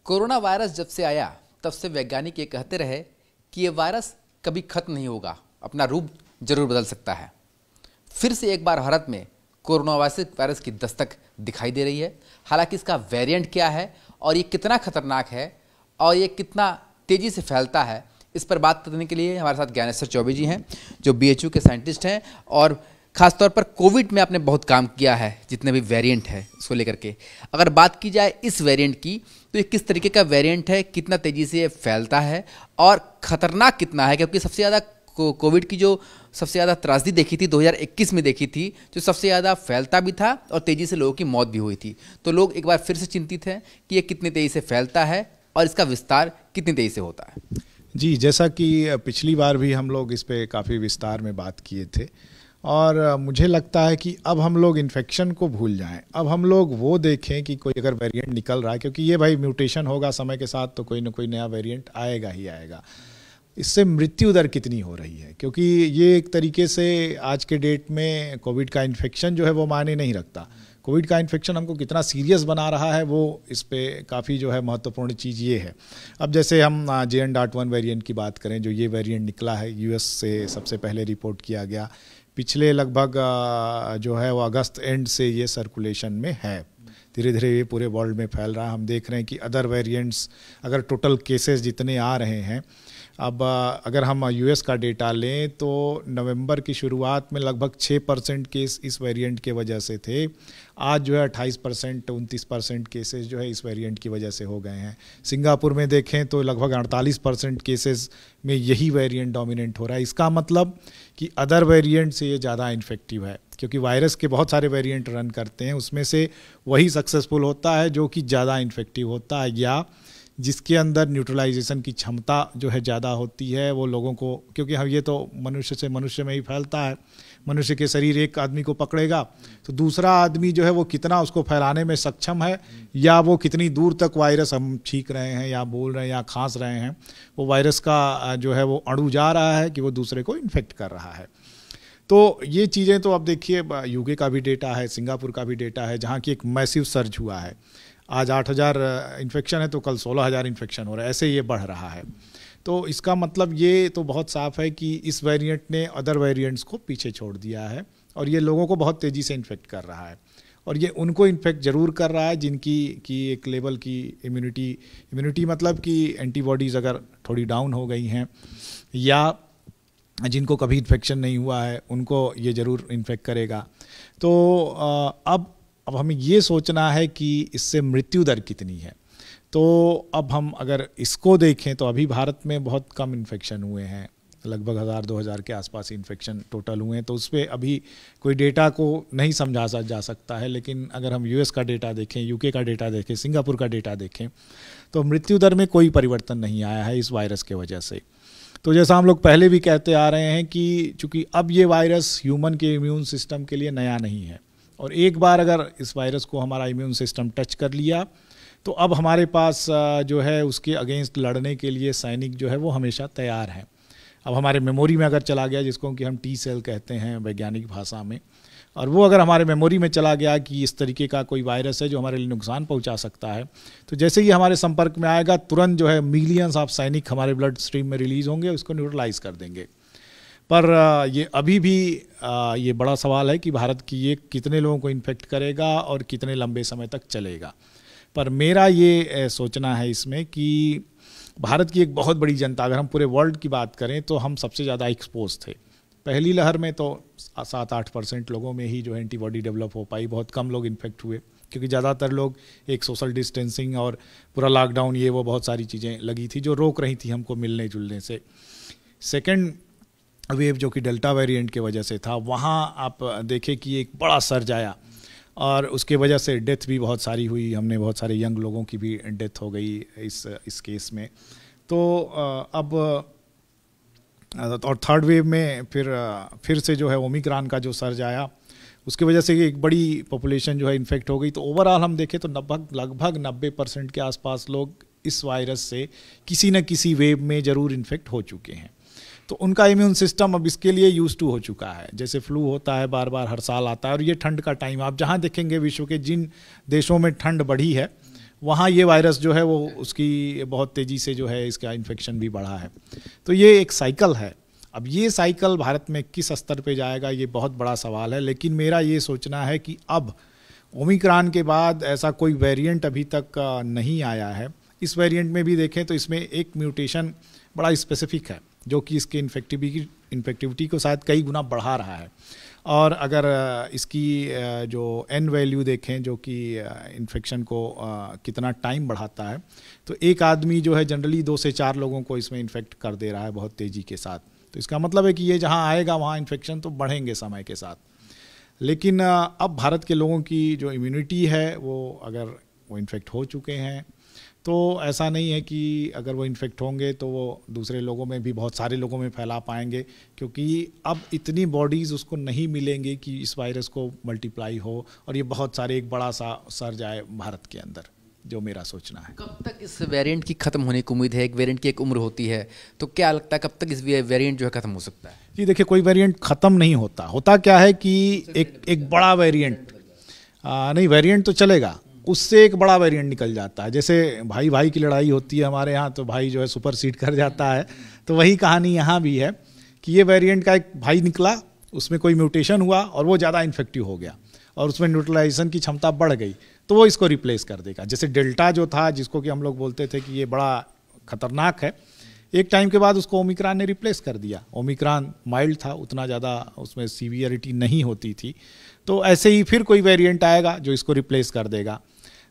Corona virus जब से आया तब से वैज्ञानिक ये कहते रहे कि ये वायरस कभी खत्म नहीं होगा, अपना रूप जरूर बदल सकता है। फिर से एक बार भारत में कोरोना वायरस की दस्तक दिखाई दे रही है। हालांकि इसका वेरिएंट क्या है और ये कितना खतरनाक है और ये कितना तेज़ी से फैलता है, इस पर बात करने के लिए हमारे साथ ज्ञानेश्वर चौबे जी हैं, जो BHU के साइंटिस्ट हैं और ख़ासतौर पर कोविड में आपने बहुत काम किया है, जितने भी वेरिएंट है उसको लेकर के। अगर बात की जाए इस वेरिएंट की, तो ये किस तरीके का वेरिएंट है, कितना तेज़ी से ये फैलता है और ख़तरनाक कितना है? क्योंकि सबसे ज़्यादा कोविड की जो सबसे ज़्यादा त्रासदी देखी थी 2021 में देखी थी, जो सबसे ज़्यादा फैलता भी था और तेज़ी से लोगों की मौत भी हुई थी। तो लोग एक बार फिर से चिंतित हैं कि ये कितनी तेज़ी से फैलता है और इसका विस्तार कितनी तेज़ी से होता है। जी, जैसा कि पिछली बार भी हम लोग इस पे काफ़ी विस्तार में बात किए थे और मुझे लगता है कि अब हम लोग इन्फेक्शन को भूल जाएं। अब हम लोग वो देखें कि कोई अगर वेरिएंट निकल रहा है, क्योंकि ये भाई म्यूटेशन होगा समय के साथ, तो कोई ना कोई नया वेरिएंट आएगा ही आएगा। इससे मृत्यु दर कितनी हो रही है, क्योंकि ये एक तरीके से आज के डेट में कोविड का इन्फेक्शन जो है वो मायने नहीं रखता। कोविड का इन्फेक्शन हमको कितना सीरियस बना रहा है, वो इस पे काफ़ी जो है महत्वपूर्ण चीज़ ये है। अब जैसे हम JN.1 वेरिएंट की बात करें, जो ये वेरिएंट निकला है US से सबसे पहले रिपोर्ट किया गया, पिछले लगभग जो है वो अगस्त एंड से ये सर्कुलेशन में है, धीरे धीरे ये पूरे वर्ल्ड में फैल रहा है। हम देख रहे हैं कि अदर वेरिएंट्स, अगर टोटल केसेस जितने आ रहे हैं, अब अगर हम US का डेटा लें तो नवंबर की शुरुआत में लगभग 6% केस इस वेरिएंट के वजह से थे। आज जो है 28%, 29% केसेस जो है इस वेरिएंट की वजह से हो गए हैं। सिंगापुर में देखें तो लगभग 48% केसेस में यही वेरिएंट डोमिनेंट हो रहा है। इसका मतलब कि अदर वेरिएंट से ये ज़्यादा इन्फेक्टिव है, क्योंकि वायरस के बहुत सारे वेरिएंट रन करते हैं, उसमें से वही सक्सेसफुल होता है जो कि ज़्यादा इन्फेक्टिव होता है या जिसके अंदर न्यूट्रलाइजेशन की क्षमता जो है ज़्यादा होती है वो लोगों को, क्योंकि हम ये तो मनुष्य से मनुष्य में ही फैलता है। मनुष्य के शरीर एक आदमी को पकड़ेगा तो दूसरा आदमी जो है वो कितना उसको फैलाने में सक्षम है, या वो कितनी दूर तक वायरस, हम छींक रहे हैं या बोल रहे हैं या खांस रहे हैं, वो वायरस का जो है वो अणु जा रहा है कि वो दूसरे को इन्फेक्ट कर रहा है। तो ये चीज़ें तो अब देखिए, UK का भी डेटा है, सिंगापुर का भी डेटा है, जहाँ की एक मैसिव सर्ज हुआ है। आज 8,000 इन्फेक्शन है तो कल 16,000 इन्फेक्शन हो रहा है, ऐसे ये बढ़ रहा है। तो इसका मतलब ये तो बहुत साफ है कि इस वेरिएंट ने अदर वेरिएंट्स को पीछे छोड़ दिया है और ये लोगों को बहुत तेज़ी से इन्फेक्ट कर रहा है। और ये उनको इन्फेक्ट ज़रूर कर रहा है जिनकी एक लेवल की इम्यूनिटी मतलब कि एंटीबॉडीज़ अगर थोड़ी डाउन हो गई हैं, या जिनको कभी इन्फेक्शन नहीं हुआ है उनको ये ज़रूर इन्फेक्ट करेगा। तो अब हमें ये सोचना है कि इससे मृत्यु दर कितनी है। तो अब हम अगर इसको देखें तो अभी भारत में बहुत कम इन्फेक्शन हुए हैं, लगभग 1000-2000 के आसपास इन्फेक्शन टोटल हुए हैं। तो उस पर अभी कोई डेटा को नहीं समझा जा सकता है, लेकिन अगर हम US का डेटा देखें, UK का डेटा देखें, सिंगापुर का डेटा देखें, तो मृत्यु दर में कोई परिवर्तन नहीं आया है इस वायरस के वजह से। तो जैसा हम लोग पहले भी कहते आ रहे हैं कि चूँकि अब ये वायरस ह्यूमन के इम्यून सिस्टम के लिए नया नहीं है, और एक बार अगर इस वायरस को हमारा इम्यून सिस्टम टच कर लिया तो अब हमारे पास जो है उसके अगेंस्ट लड़ने के लिए सैनिक जो है वो हमेशा तैयार हैं। अब हमारे मेमोरी में अगर चला गया, जिसको कि हम T सेल कहते हैं वैज्ञानिक भाषा में, और वो अगर हमारे मेमोरी में चला गया कि इस तरीके का कोई वायरस है जो हमारे लिए नुकसान पहुंचा सकता है, तो जैसे ही हमारे संपर्क में आएगा तुरंत जो है मिलियंस ऑफ सैनिक हमारे ब्लड स्ट्रीम में रिलीज़ होंगे, उसको न्यूट्रलाइज कर देंगे। पर ये अभी भी ये बड़ा सवाल है कि भारत की ये कितने लोगों को इन्फेक्ट करेगा और कितने लंबे समय तक चलेगा। पर मेरा ये सोचना है इसमें कि भारत की एक बहुत बड़ी जनता, अगर हम पूरे वर्ल्ड की बात करें तो हम सबसे ज़्यादा एक्सपोज थे। पहली लहर में तो 7-8% लोगों में ही जो है एंटीबॉडी डेवलप हो पाई, बहुत कम लोग इन्फेक्ट हुए, क्योंकि ज़्यादातर लोग एक सोशल डिस्टेंसिंग और पूरा लॉकडाउन, ये वो बहुत सारी चीज़ें लगी थी जो रोक रही थी हमको मिलने जुलने से। सेकेंड वेव जो कि डेल्टा वेरिएंट के वजह से था, वहाँ आप देखें कि एक बड़ा सर्ज आया और उसके वजह से डेथ भी बहुत सारी हुई। हमने बहुत सारे यंग लोगों की भी डेथ हो गई इस केस में। तो अब और थर्ड वेव में फिर से जो है ओमिक्रॉन का जो सर्ज आया, उसकी वजह से एक बड़ी पॉपुलेशन जो है इन्फेक्ट हो गई। तो ओवरऑल हम देखें तो लगभग 90% के आसपास लोग इस वायरस से किसी न किसी वेव में ज़रूर इन्फेक्ट हो चुके हैं। तो उनका इम्यून सिस्टम अब इसके लिए यूज टू हो चुका है। जैसे फ्लू होता है, बार बार हर साल आता है, और ये ठंड का टाइम आप जहाँ देखेंगे विश्व के जिन देशों में ठंड बढ़ी है वहाँ ये वायरस जो है वो उसकी बहुत तेज़ी से जो है इसका इन्फेक्शन भी बढ़ा है। तो ये एक साइकिल है। अब ये साइकिल भारत में किस स्तर पे जाएगा ये बहुत बड़ा सवाल है, लेकिन मेरा ये सोचना है कि अब ओमिक्रॉन के बाद ऐसा कोई वेरिएंट अभी तक नहीं आया है। इस वेरिएंट में भी देखें तो इसमें एक म्यूटेशन बड़ा स्पेसिफिक है जो कि इसके इन्फेक्टिविटी को शायद कई गुना बढ़ा रहा है। और अगर इसकी जो एन वैल्यू देखें जो कि इन्फेक्शन को कितना टाइम बढ़ाता है, तो एक आदमी जो है जनरली 2 से 4 लोगों को इसमें इन्फेक्ट कर दे रहा है बहुत तेज़ी के साथ। तो इसका मतलब है कि ये जहाँ आएगा वहाँ इन्फेक्शन तो बढ़ेंगे समय के साथ। लेकिन अब भारत के लोगों की जो इम्यूनिटी है अगर वो इन्फेक्ट हो चुके हैं तो ऐसा नहीं है कि अगर वो इन्फेक्ट होंगे तो वो दूसरे लोगों में भी बहुत सारे लोगों में फैला पाएंगे, क्योंकि अब इतनी बॉडीज़ उसको नहीं मिलेंगी कि इस वायरस को मल्टीप्लाई हो और ये बहुत सारे एक बड़ा सा सर जाए भारत के अंदर, जो मेरा सोचना है। कब तक इस वेरिएंट की खत्म होने की उम्मीद है? एक वेरिएंट की एक उम्र होती है, तो क्या लगता है कब तक इस वेरिएंट जो है खत्म हो सकता है? जी देखिए, कोई वेरिएंट ख़त्म नहीं होता क्या है कि एक बड़ा वेरिएंट नहीं, वेरिएंट तो चलेगा, उससे एक बड़ा वेरिएंट निकल जाता है। जैसे भाई भाई की लड़ाई होती है हमारे यहाँ, तो भाई जो है सुपरसीड कर जाता है, तो वही कहानी यहाँ भी है कि ये वेरिएंट का एक भाई निकला, उसमें कोई म्यूटेशन हुआ और वो ज़्यादा इन्फेक्टिव हो गया और उसमें न्यूट्रलाइजेशन की क्षमता बढ़ गई, तो वो इसको रिप्लेस कर देगा। जैसे डेल्टा जो था, जिसको कि हम लोग बोलते थे कि ये बड़ा खतरनाक है, एक टाइम के बाद उसको ओमिक्रॉन ने रिप्लेस कर दिया। ओमिक्रॉन माइल्ड था, उतना ज़्यादा उसमें सीवियरिटी नहीं होती थी। तो ऐसे ही फिर कोई वेरिएंट आएगा जो इसको रिप्लेस कर देगा।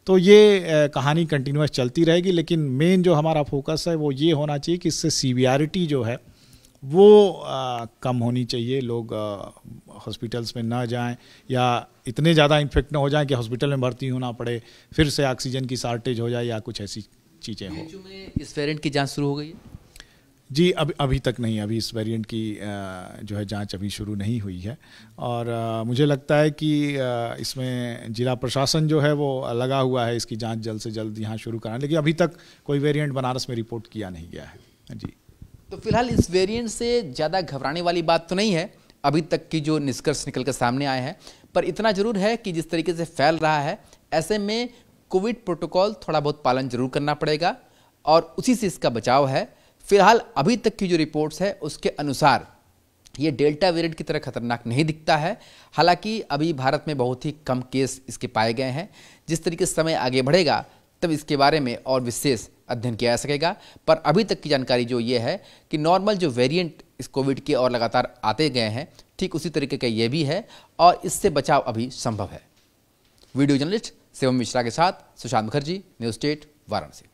तो ये कहानी कंटिन्यूस चलती रहेगी, लेकिन मेन जो हमारा फोकस है वो ये होना चाहिए कि इससे सीवियरिटी जो है वो कम होनी चाहिए। लोग हॉस्पिटल्स में ना जाएं या इतने ज़्यादा इन्फेक्ट ना हो जाएं कि हॉस्पिटल में भर्ती होना पड़े, फिर से ऑक्सीजन की शॉर्टेज हो जाए या कुछ ऐसी चीज़ें हो। इस वेरिएंट की जांच शुरू हो गई है? जी अभी तक नहीं, अभी इस वेरिएंट की जो है जांच अभी शुरू नहीं हुई है। और मुझे लगता है कि इसमें जिला प्रशासन जो है वो लगा हुआ है इसकी जांच जल्द से जल्द यहाँ शुरू कराने, लेकिन अभी तक कोई वेरिएंट बनारस में रिपोर्ट किया नहीं गया है। जी, तो फिलहाल इस वेरिएंट से ज़्यादा घबराने वाली बात तो नहीं है अभी तक की जो निष्कर्ष निकल कर सामने आए हैं, पर इतना जरूर है कि जिस तरीके से फैल रहा है, ऐसे में कोविड प्रोटोकॉल थोड़ा बहुत पालन जरूर करना पड़ेगा और उसी से इसका बचाव है। फिलहाल अभी तक की जो रिपोर्ट्स है उसके अनुसार ये डेल्टा वेरिएंट की तरह खतरनाक नहीं दिखता है। हालांकि अभी भारत में बहुत ही कम केस इसके पाए गए हैं। जिस तरीके से समय आगे बढ़ेगा तब इसके बारे में और विशेष अध्ययन किया जा सकेगा, पर अभी तक की जानकारी जो ये है कि नॉर्मल जो वेरिएंट इस कोविड के और लगातार आते गए हैं, ठीक उसी तरीके का ये भी है और इससे बचाव अभी संभव है। वीडियो जर्नलिस्ट शिवम मिश्रा के साथ सुशांत मुखर्जी, न्यूज़ स्टेट, वाराणसी।